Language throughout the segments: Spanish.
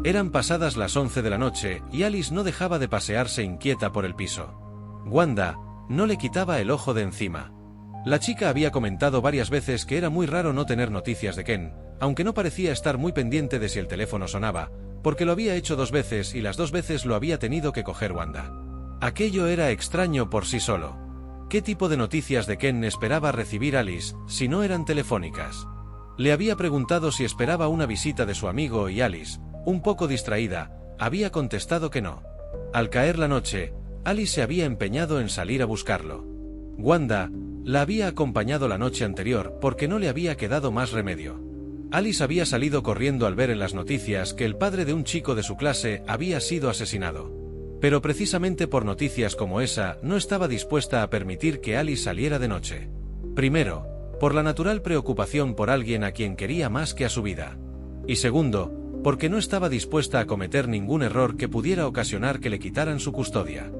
Eran pasadas las 11 de la noche y Alice no dejaba de pasearse inquieta por el piso. Wanda no le quitaba el ojo de encima. La chica había comentado varias veces que era muy raro no tener noticias de Ken, aunque no parecía estar muy pendiente de si el teléfono sonaba, porque lo había hecho 2 veces y las 2 veces lo había tenido que coger Wanda. Aquello era extraño por sí solo. ¿Qué tipo de noticias de Ken esperaba recibir Alice, si no eran telefónicas? Le había preguntado si esperaba una visita de su amigo y Alice, un poco distraída, había contestado que no. Al caer la noche, Alice se había empeñado en salir a buscarlo. Wanda la había acompañado la noche anterior porque no le había quedado más remedio. Alice había salido corriendo al ver en las noticias que el padre de un chico de su clase había sido asesinado. Pero precisamente por noticias como esa no estaba dispuesta a permitir que Alice saliera de noche. Primero, por la natural preocupación por alguien a quien quería más que a su vida. Y segundo, porque no estaba dispuesta a cometer ningún error que pudiera ocasionar que le quitaran su custodia.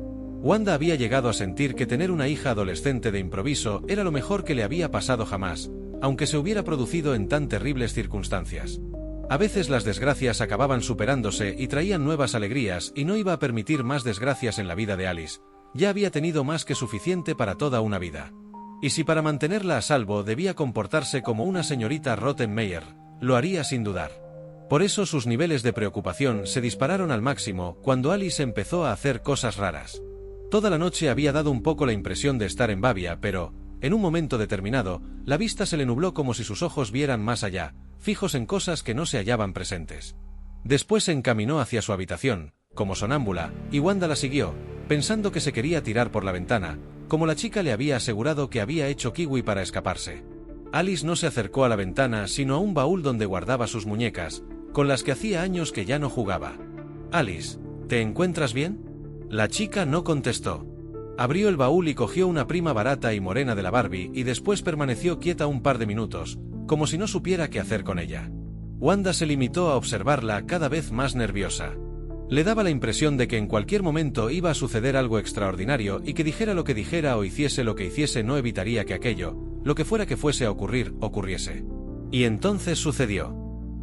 Wanda había llegado a sentir que tener una hija adolescente de improviso era lo mejor que le había pasado jamás, aunque se hubiera producido en tan terribles circunstancias. A veces las desgracias acababan superándose y traían nuevas alegrías y no iba a permitir más desgracias en la vida de Alice, ya había tenido más que suficiente para toda una vida. Y si para mantenerla a salvo debía comportarse como una señorita Rottenmeier, lo haría sin dudar. Por eso sus niveles de preocupación se dispararon al máximo cuando Alice empezó a hacer cosas raras. Toda la noche había dado un poco la impresión de estar en Babia, pero, en un momento determinado, la vista se le nubló como si sus ojos vieran más allá, fijos en cosas que no se hallaban presentes. Después se encaminó hacia su habitación, como sonámbula, y Wanda la siguió, pensando que se quería tirar por la ventana, como la chica le había asegurado que había hecho kiwi para escaparse. Alice no se acercó a la ventana sino a un baúl donde guardaba sus muñecas, con las que hacía años que ya no jugaba. «Alice, ¿te encuentras bien?». La chica no contestó. Abrió el baúl y cogió una prima barata y morena de la Barbie y después permaneció quieta un par de minutos, como si no supiera qué hacer con ella. Wanda se limitó a observarla cada vez más nerviosa. Le daba la impresión de que en cualquier momento iba a suceder algo extraordinario y que dijera lo que dijera o hiciese lo que hiciese no evitaría que aquello, lo que fuera que fuese a ocurrir, ocurriese. Y entonces sucedió.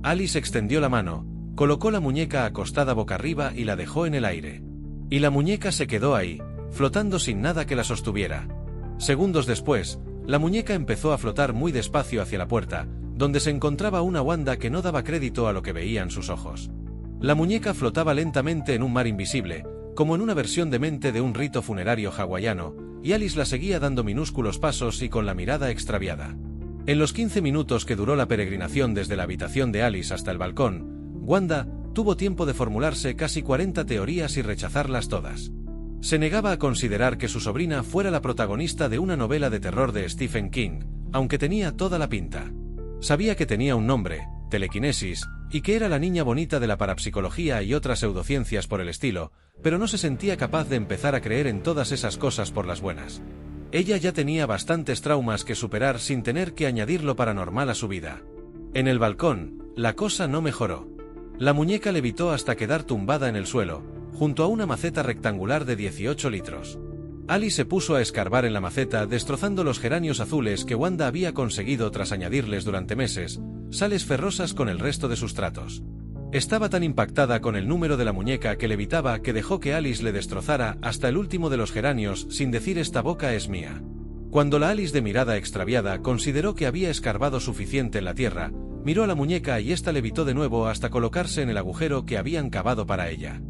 Alice extendió la mano, colocó la muñeca acostada boca arriba y la dejó en el aire. Y la muñeca se quedó ahí, flotando sin nada que la sostuviera. Segundos después, la muñeca empezó a flotar muy despacio hacia la puerta, donde se encontraba una Wanda que no daba crédito a lo que veían sus ojos. La muñeca flotaba lentamente en un mar invisible, como en una versión demente de un rito funerario hawaiano, y Alice la seguía dando minúsculos pasos y con la mirada extraviada. En los 15 minutos que duró la peregrinación desde la habitación de Alice hasta el balcón, Wanda tuvo tiempo de formularse casi 40 teorías y rechazarlas todas. Se negaba a considerar que su sobrina fuera la protagonista de una novela de terror de Stephen King, aunque tenía toda la pinta. Sabía que tenía un nombre, telequinesis, y que era la niña bonita de la parapsicología y otras pseudociencias por el estilo, pero no se sentía capaz de empezar a creer en todas esas cosas por las buenas. Ella ya tenía bastantes traumas que superar sin tener que añadir lo paranormal a su vida. En el balcón, la cosa no mejoró. La muñeca levitó hasta quedar tumbada en el suelo, junto a una maceta rectangular de 18 litros. Alice se puso a escarbar en la maceta destrozando los geranios azules que Wanda había conseguido tras añadirles durante meses sales ferrosas con el resto de sustratos. Estaba tan impactada con el número de la muñeca que levitaba que dejó que Alice le destrozara hasta el último de los geranios sin decir «esta boca es mía». Cuando la Alice de mirada extraviada consideró que había escarbado suficiente en la tierra, miró a la muñeca y ésta levitó de nuevo hasta colocarse en el agujero que habían cavado para ella.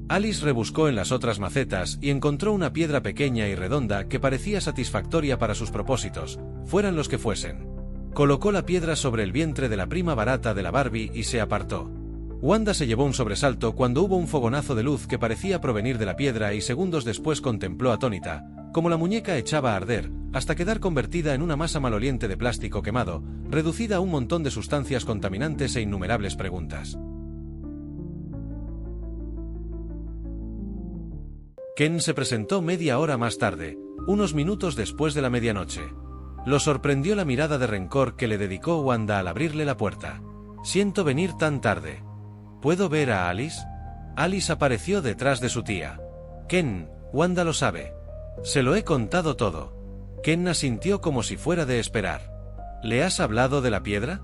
Alice rebuscó en las otras macetas y encontró una piedra pequeña y redonda que parecía satisfactoria para sus propósitos, fueran los que fuesen. Colocó la piedra sobre el vientre de la prima barata de la Barbie y se apartó. Wanda se llevó un sobresalto cuando hubo un fogonazo de luz que parecía provenir de la piedra y segundos después contempló atónita como la muñeca echaba a arder, hasta quedar convertida en una masa maloliente de plástico quemado, reducida a un montón de sustancias contaminantes e innumerables preguntas. Ken se presentó media hora más tarde, unos minutos después de la medianoche. Lo sorprendió la mirada de rencor que le dedicó Wanda al abrirle la puerta. «Siento venir tan tarde. ¿Puedo ver a Alice?». Alice apareció detrás de su tía. «Ken, Wanda lo sabe. Se lo he contado todo». Ken asintió como si fuera de esperar. «¿Le has hablado de la piedra?».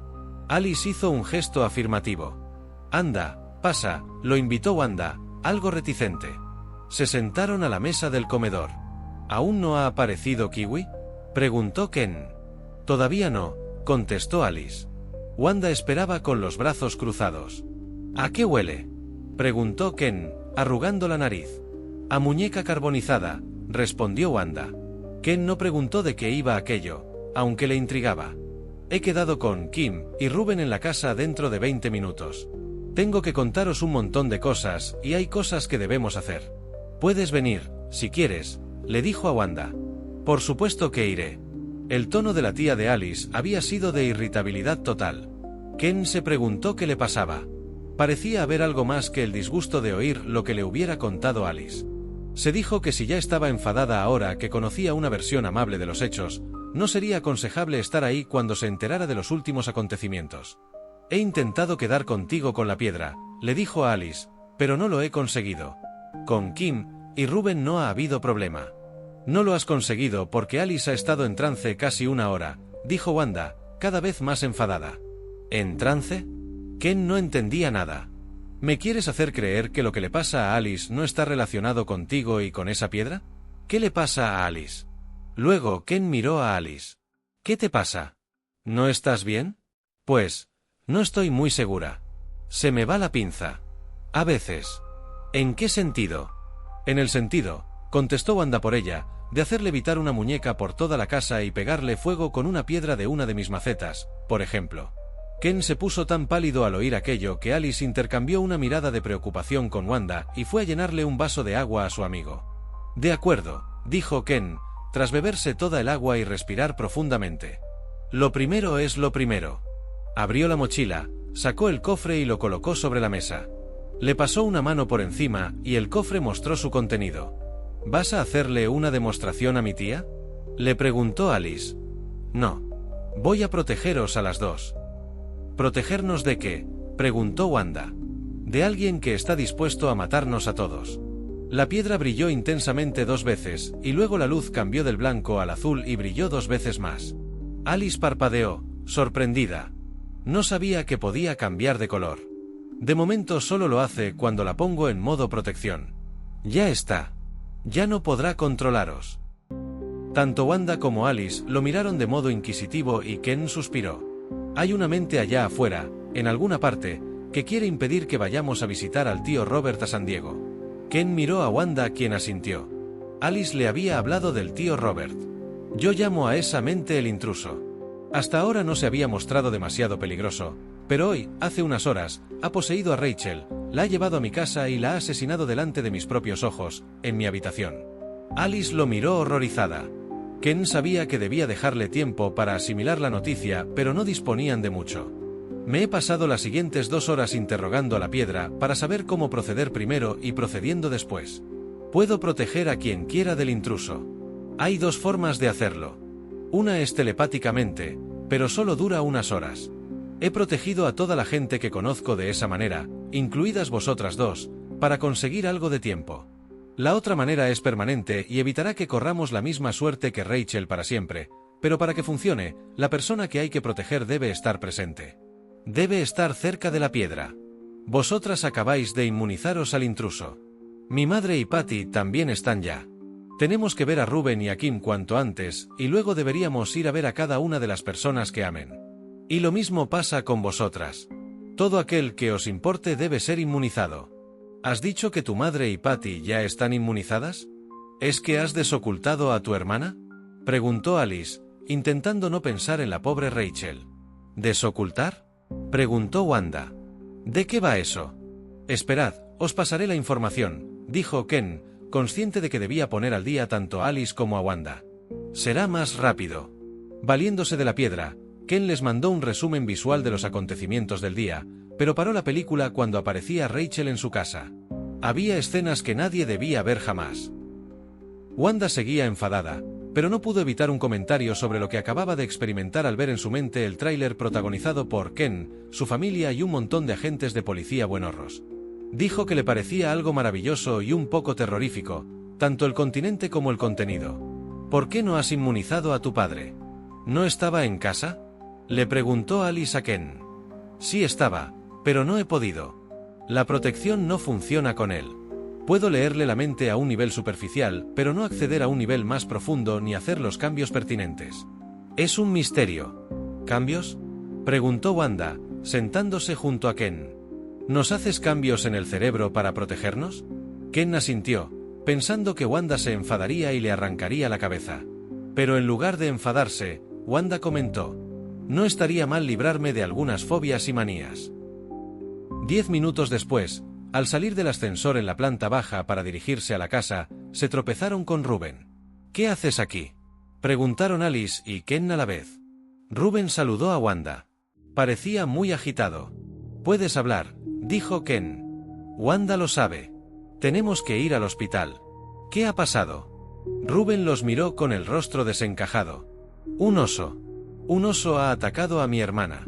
Alice hizo un gesto afirmativo. «Anda, Pasa, lo invitó Wanda, algo reticente. Se sentaron a la mesa del comedor. ¿Aún no ha aparecido Kiwi?, preguntó Ken. Todavía no, contestó Alice. Wanda esperaba con los brazos cruzados. ¿A qué huele?, preguntó Ken, arrugando la nariz. A muñeca carbonizada, respondió Wanda. Ken no preguntó de qué iba aquello, aunque le intrigaba. He quedado con Kim y Ruben en la casa dentro de 20 minutos. Tengo que contaros un montón de cosas y hay cosas que debemos hacer. Puedes venir, si quieres, le dijo a Wanda. Por supuesto que iré. El tono de la tía de Alice había sido de irritabilidad total. Ken se preguntó qué le pasaba. Parecía haber algo más que el disgusto de oír lo que le hubiera contado Alice. Se dijo que si ya estaba enfadada ahora que conocía una versión amable de los hechos, no sería aconsejable estar ahí cuando se enterara de los últimos acontecimientos. He intentado quedar contigo con la piedra, le dijo a Alice, pero no lo he conseguido. Con Kim y Ruben no ha habido problema. No lo has conseguido porque Alice ha estado en trance casi una hora, dijo Wanda, cada vez más enfadada. ¿En trance? Ken no entendía nada. ¿Me quieres hacer creer que lo que le pasa a Alice no está relacionado contigo y con esa piedra? ¿Qué le pasa a Alice? Luego Ken miró a Alice. ¿Qué te pasa? ¿No estás bien? Pues, no estoy muy segura. Se me va la pinza. A veces. ¿En qué sentido? En el sentido, contestó Wanda por ella, de hacer levitar una muñeca por toda la casa y pegarle fuego con una piedra de una de mis macetas, por ejemplo. Ken se puso tan pálido al oír aquello que Alice intercambió una mirada de preocupación con Wanda y fue a llenarle un vaso de agua a su amigo. De acuerdo, dijo Ken, tras beberse toda el agua y respirar profundamente. Lo primero es lo primero. Abrió la mochila, sacó el cofre y lo colocó sobre la mesa. Le pasó una mano por encima y el cofre mostró su contenido. ¿Vas a hacerle una demostración a mi tía?, le preguntó Alice. No. Voy a protegeros a las dos. ¿Protegernos de qué?, preguntó Wanda. De alguien que está dispuesto a matarnos a todos. La piedra brilló intensamente 2 veces, y luego la luz cambió del blanco al azul y brilló 2 veces más. Alice parpadeó, sorprendida. No sabía que podía cambiar de color. De momento solo lo hace cuando la pongo en modo protección. Ya está. Ya no podrá controlaros. Tanto Wanda como Alice lo miraron de modo inquisitivo y Ken suspiró. Hay una mente allá afuera, en alguna parte, que quiere impedir que vayamos a visitar al tío Robert a San Diego. Ken miró a Wanda, quien asintió. Alice le había hablado del tío Robert. Yo llamo a esa mente el intruso. Hasta ahora no se había mostrado demasiado peligroso, pero hoy, hace unas horas, ha poseído a Rachel, la ha llevado a mi casa y la ha asesinado delante de mis propios ojos, en mi habitación. Alice lo miró horrorizada. Ken sabía que debía dejarle tiempo para asimilar la noticia, pero no disponían de mucho. Me he pasado las siguientes 2 horas interrogando a la piedra para saber cómo proceder primero y procediendo después. Puedo proteger a quien quiera del intruso. Hay 2 formas de hacerlo. Una es telepáticamente, pero solo dura unas horas. He protegido a toda la gente que conozco de esa manera, incluidas vosotras 2, para conseguir algo de tiempo. La otra manera es permanente y evitará que corramos la misma suerte que Rachel para siempre, pero para que funcione, la persona que hay que proteger debe estar presente. Debe estar cerca de la piedra. Vosotras acabáis de inmunizaros al intruso. Mi madre y Patty también están ya. Tenemos que ver a Ruben y a Kim cuanto antes, y luego deberíamos ir a ver a cada una de las personas que amen. Y lo mismo pasa con vosotras. Todo aquel que os importe debe ser inmunizado. ¿Has dicho que tu madre y Patty ya están inmunizadas? ¿Es que has desocultado a tu hermana?, preguntó Alice, intentando no pensar en la pobre Rachel. ¿Desocultar?, preguntó Wanda. ¿De qué va eso? Esperad, os pasaré la información, dijo Ken, consciente de que debía poner al día tanto a Alice como a Wanda. Será más rápido. Valiéndose de la piedra, Ken les mandó un resumen visual de los acontecimientos del día, pero paró la película cuando aparecía Rachel en su casa. Había escenas que nadie debía ver jamás. Wanda seguía enfadada, pero no pudo evitar un comentario sobre lo que acababa de experimentar al ver en su mente el tráiler protagonizado por Ken, su familia y un montón de agentes de policía buenorros. Dijo que le parecía algo maravilloso y un poco terrorífico, tanto el continente como el contenido. ¿Por qué no has inmunizado a tu padre? ¿No estaba en casa?, le preguntó Alice a Ken. Sí estaba, pero no he podido. La protección no funciona con él. Puedo leerle la mente a un nivel superficial, pero no acceder a un nivel más profundo ni hacer los cambios pertinentes. Es un misterio. ¿Cambios?, preguntó Wanda, sentándose junto a Ken. ¿Nos haces cambios en el cerebro para protegernos? Ken asintió, pensando que Wanda se enfadaría y le arrancaría la cabeza. Pero en lugar de enfadarse, Wanda comentó: no estaría mal librarme de algunas fobias y manías. 10 minutos después, al salir del ascensor en la planta baja para dirigirse a la casa, se tropezaron con Rubén. ¿Qué haces aquí?, preguntaron Alice y Ken a la vez. Rubén saludó a Wanda. Parecía muy agitado. «Puedes hablar», dijo Ken. «Wanda lo sabe. Tenemos que ir al hospital». «¿Qué ha pasado?». Rubén los miró con el rostro desencajado. «Un oso. Un oso ha atacado a mi hermana».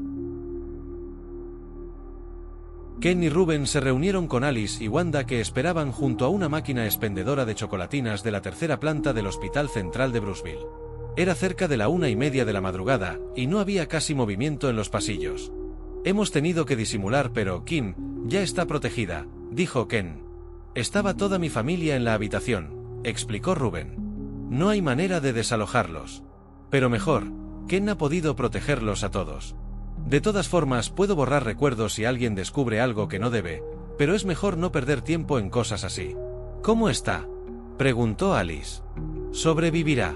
Ken y Rubén se reunieron con Alice y Wanda, que esperaban junto a una máquina expendedora de chocolatinas de la tercera planta del Hospital Central de Bruceville. Era cerca de la 1:30 de la madrugada, y no había casi movimiento en los pasillos. «Hemos tenido que disimular, pero Kim ya está protegida», dijo Ken. «Estaba toda mi familia en la habitación», explicó Rubén. «No hay manera de desalojarlos. Pero mejor, Ken ha podido protegerlos a todos. De todas formas, puedo borrar recuerdos si alguien descubre algo que no debe, pero es mejor no perder tiempo en cosas así». «¿Cómo está?», preguntó Alice. «Sobrevivirá.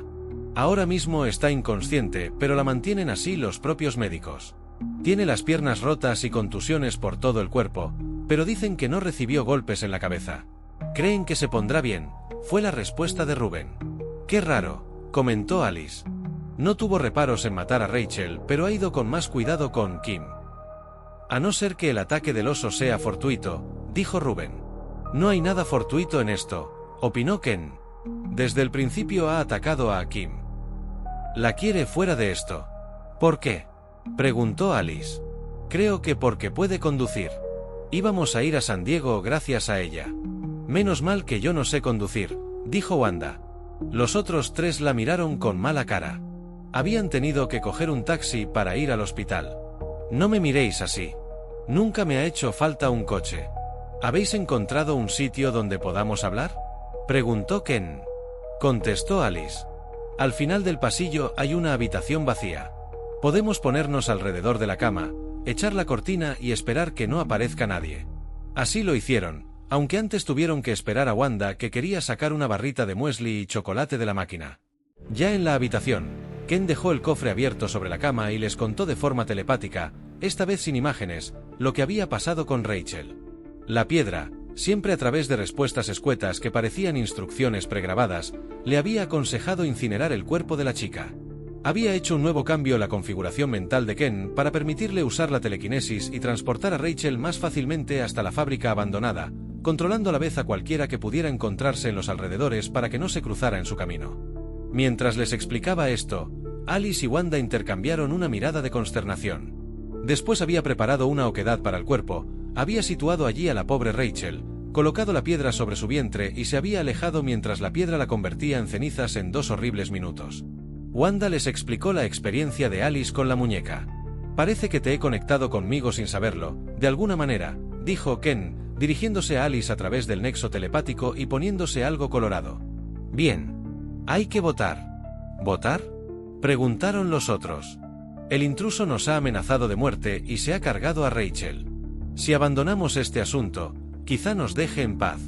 Ahora mismo está inconsciente, pero la mantienen así los propios médicos. Tiene las piernas rotas y contusiones por todo el cuerpo, pero dicen que no recibió golpes en la cabeza. Creen que se pondrá bien», fue la respuesta de Rubén. «Qué raro», comentó Alice. «No tuvo reparos en matar a Rachel, pero ha ido con más cuidado con Kim. A no ser que el ataque del oso sea fortuito», dijo Rubén. «No hay nada fortuito en esto», opinó Ken. «Desde el principio ha atacado a Kim. La quiere fuera de esto». «¿Por qué?», preguntó Alice. «Creo que porque puede conducir. Íbamos a ir a San Diego gracias a ella». «Menos mal que yo no sé conducir», dijo Wanda. Los otros tres la miraron con mala cara. Habían tenido que coger un taxi para ir al hospital. «No me miréis así. Nunca me ha hecho falta un coche». «¿Habéis encontrado un sitio donde podamos hablar?», preguntó Ken. Contestó Alice. «Al final del pasillo hay una habitación vacía. Podemos ponernos alrededor de la cama, echar la cortina y esperar que no aparezca nadie». Así lo hicieron, aunque antes tuvieron que esperar a Wanda, que quería sacar una barrita de muesli y chocolate de la máquina. Ya en la habitación, Ken dejó el cofre abierto sobre la cama y les contó de forma telepática, esta vez sin imágenes, lo que había pasado con Rachel. La piedra, siempre a través de respuestas escuetas que parecían instrucciones pregrabadas, le había aconsejado incinerar el cuerpo de la chica. Había hecho un nuevo cambio la configuración mental de Ken para permitirle usar la telequinesis y transportar a Rachel más fácilmente hasta la fábrica abandonada, controlando a la vez a cualquiera que pudiera encontrarse en los alrededores para que no se cruzara en su camino. Mientras les explicaba esto, Alice y Wanda intercambiaron una mirada de consternación. Después había preparado una oquedad para el cuerpo, había situado allí a la pobre Rachel, colocado la piedra sobre su vientre y se había alejado mientras la piedra la convertía en cenizas en 2 horribles minutos. Wanda les explicó la experiencia de Alice con la muñeca. «Parece que te he conectado conmigo sin saberlo, de alguna manera», dijo Ken, dirigiéndose a Alice a través del nexo telepático y poniéndose algo colorado. «Bien. Hay que votar». «¿Votar?», preguntaron los otros. «El intruso nos ha amenazado de muerte y se ha cargado a Rachel. Si abandonamos este asunto, quizá nos deje en paz.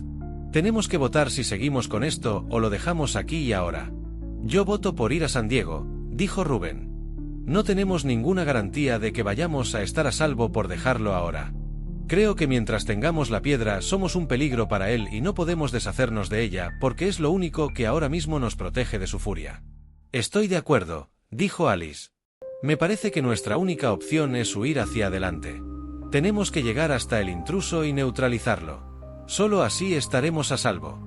Tenemos que votar si seguimos con esto o lo dejamos aquí y ahora». «Yo voto por ir a San Diego», dijo Rubén. «No tenemos ninguna garantía de que vayamos a estar a salvo por dejarlo ahora. Creo que mientras tengamos la piedra somos un peligro para él y no podemos deshacernos de ella porque es lo único que ahora mismo nos protege de su furia». «Estoy de acuerdo», dijo Alice. «Me parece que nuestra única opción es huir hacia adelante. Tenemos que llegar hasta el intruso y neutralizarlo. Solo así estaremos a salvo».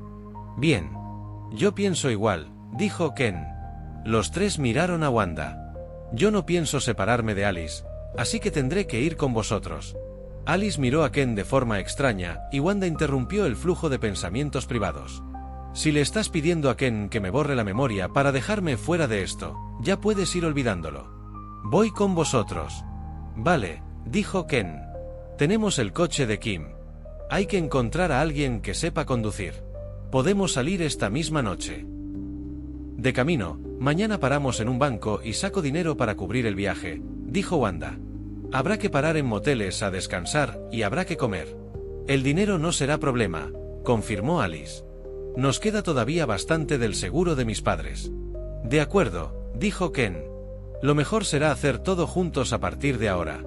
«Bien. Yo pienso igual», dijo Ken. Los tres miraron a Wanda. «Yo no pienso separarme de Alice, así que tendré que ir con vosotros». Alice miró a Ken de forma extraña, y Wanda interrumpió el flujo de pensamientos privados. «Si le estás pidiendo a Ken que me borre la memoria para dejarme fuera de esto, ya puedes ir olvidándolo. Voy con vosotros». «Vale», dijo Ken. «Tenemos el coche de Kim». Hay que encontrar a alguien que sepa conducir. Podemos salir esta misma noche. De camino, mañana paramos en un banco y saco dinero para cubrir el viaje, dijo Wanda. Habrá que parar en moteles a descansar y habrá que comer. El dinero no será problema, confirmó Alice. Nos queda todavía bastante del seguro de mis padres. De acuerdo, dijo Ken. Lo mejor será hacer todo juntos a partir de ahora.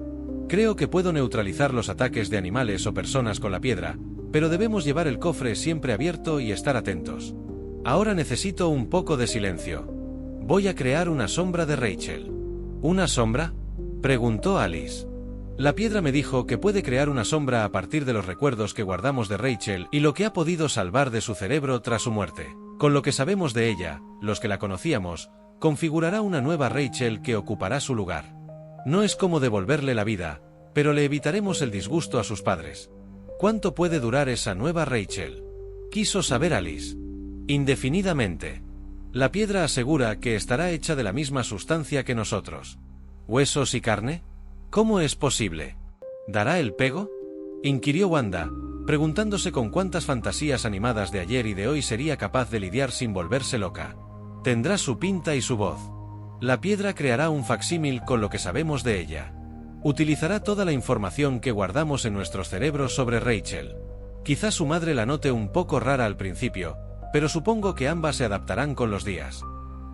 Creo que puedo neutralizar los ataques de animales o personas con la piedra, pero debemos llevar el cofre siempre abierto y estar atentos. Ahora necesito un poco de silencio. Voy a crear una sombra de Rachel. ¿Una sombra?, preguntó Alice. La piedra me dijo que puede crear una sombra a partir de los recuerdos que guardamos de Rachel y lo que ha podido salvar de su cerebro tras su muerte. Con lo que sabemos de ella, los que la conocíamos, configurará una nueva Rachel que ocupará su lugar. No es como devolverle la vida, pero le evitaremos el disgusto a sus padres. ¿Cuánto puede durar esa nueva Rachel?, quiso saber Alice. Indefinidamente. La piedra asegura que estará hecha de la misma sustancia que nosotros. ¿Huesos y carne? ¿Cómo es posible? ¿Dará el pego?, inquirió Wanda, preguntándose con cuántas fantasías animadas de ayer y de hoy sería capaz de lidiar sin volverse loca. Tendrá su pinta y su voz. La piedra creará un facsímil con lo que sabemos de ella. Utilizará toda la información que guardamos en nuestros cerebros sobre Rachel. Quizás su madre la note un poco rara al principio, pero supongo que ambas se adaptarán con los días.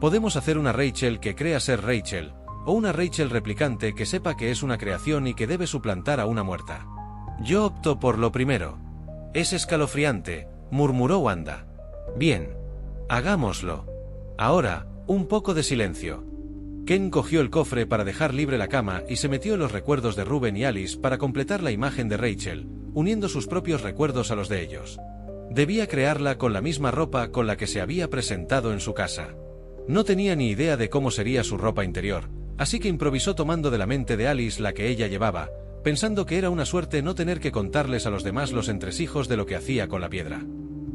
Podemos hacer una Rachel que crea ser Rachel, o una Rachel replicante que sepa que es una creación y que debe suplantar a una muerta. Yo opto por lo primero. Es escalofriante, murmuró Wanda. Bien. Hagámoslo. Ahora, un poco de silencio. Ken cogió el cofre para dejar libre la cama y se metió en los recuerdos de Ruben y Alice para completar la imagen de Rachel, uniendo sus propios recuerdos a los de ellos. Debía crearla con la misma ropa con la que se había presentado en su casa. No tenía ni idea de cómo sería su ropa interior, así que improvisó tomando de la mente de Alice la que ella llevaba, pensando que era una suerte no tener que contarles a los demás los entresijos de lo que hacía con la piedra.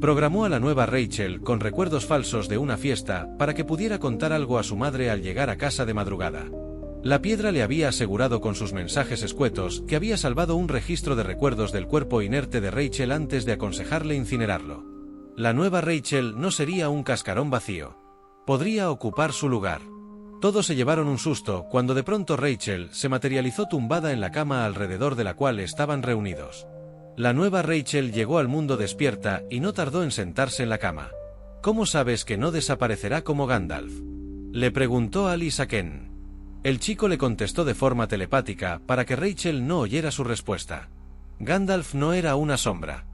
Programó a la nueva Rachel con recuerdos falsos de una fiesta para que pudiera contar algo a su madre al llegar a casa de madrugada. La piedra le había asegurado con sus mensajes escuetos que había salvado un registro de recuerdos del cuerpo inerte de Rachel antes de aconsejarle incinerarlo. La nueva Rachel no sería un cascarón vacío. Podría ocupar su lugar. Todos se llevaron un susto cuando de pronto Rachel se materializó tumbada en la cama alrededor de la cual estaban reunidos. La nueva Rachel llegó al mundo despierta y no tardó en sentarse en la cama. ¿Cómo sabes que no desaparecerá como Gandalf?, le preguntó Alice a Ken. El chico le contestó de forma telepática para que Rachel no oyera su respuesta. Gandalf no era una sombra.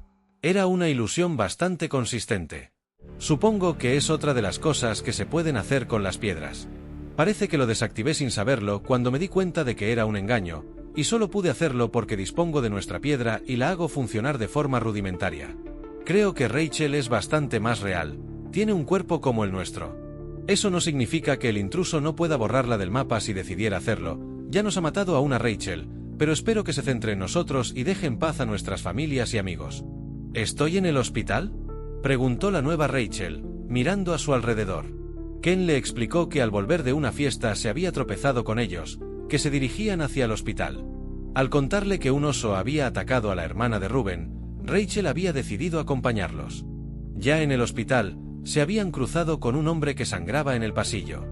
Era una ilusión bastante consistente. Supongo que es otra de las cosas que se pueden hacer con las piedras. Parece que lo desactivé sin saberlo cuando me di cuenta de que era un engaño, y solo pude hacerlo porque dispongo de nuestra piedra y la hago funcionar de forma rudimentaria. Creo que Rachel es bastante más real, tiene un cuerpo como el nuestro. Eso no significa que el intruso no pueda borrarla del mapa si decidiera hacerlo. Ya nos ha matado a una Rachel, pero espero que se centre en nosotros y deje en paz a nuestras familias y amigos. ¿Estoy en el hospital?, preguntó la nueva Rachel, mirando a su alrededor. Ken le explicó que al volver de una fiesta se había tropezado con ellos, que se dirigían hacia el hospital. Al contarle que un oso había atacado a la hermana de Ruben, Rachel había decidido acompañarlos. Ya en el hospital, se habían cruzado con un hombre que sangraba en el pasillo.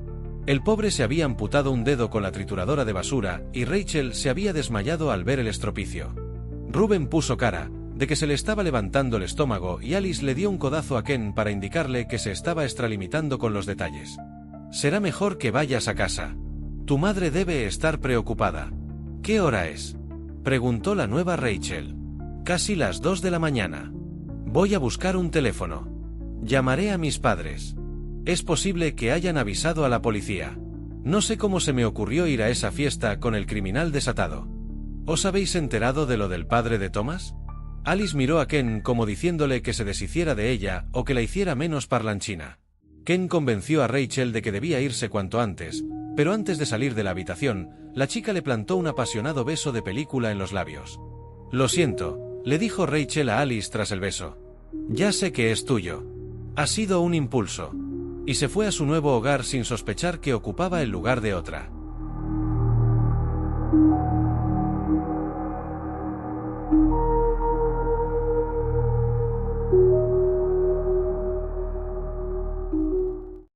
El pobre se había amputado un dedo con la trituradora de basura y Rachel se había desmayado al ver el estropicio. Ruben puso cara de que se le estaba levantando el estómago y Alice le dio un codazo a Ken para indicarle que se estaba extralimitando con los detalles. Será mejor que vayas a casa. Tu madre debe estar preocupada. ¿Qué hora es?, preguntó la nueva Rachel. Casi las 2 de la mañana. Voy a buscar un teléfono. Llamaré a mis padres. Es posible que hayan avisado a la policía. No sé cómo se me ocurrió ir a esa fiesta con el criminal desatado. ¿Os habéis enterado de lo del padre de Thomas? Alice miró a Ken como diciéndole que se deshiciera de ella o que la hiciera menos parlanchina. Ken convenció a Rachel de que debía irse cuanto antes, pero antes de salir de la habitación, la chica le plantó un apasionado beso de película en los labios. Lo siento, le dijo Rachel a Alice tras el beso. Ya sé que es tuyo. Ha sido un impulso. Y se fue a su nuevo hogar sin sospechar que ocupaba el lugar de otra.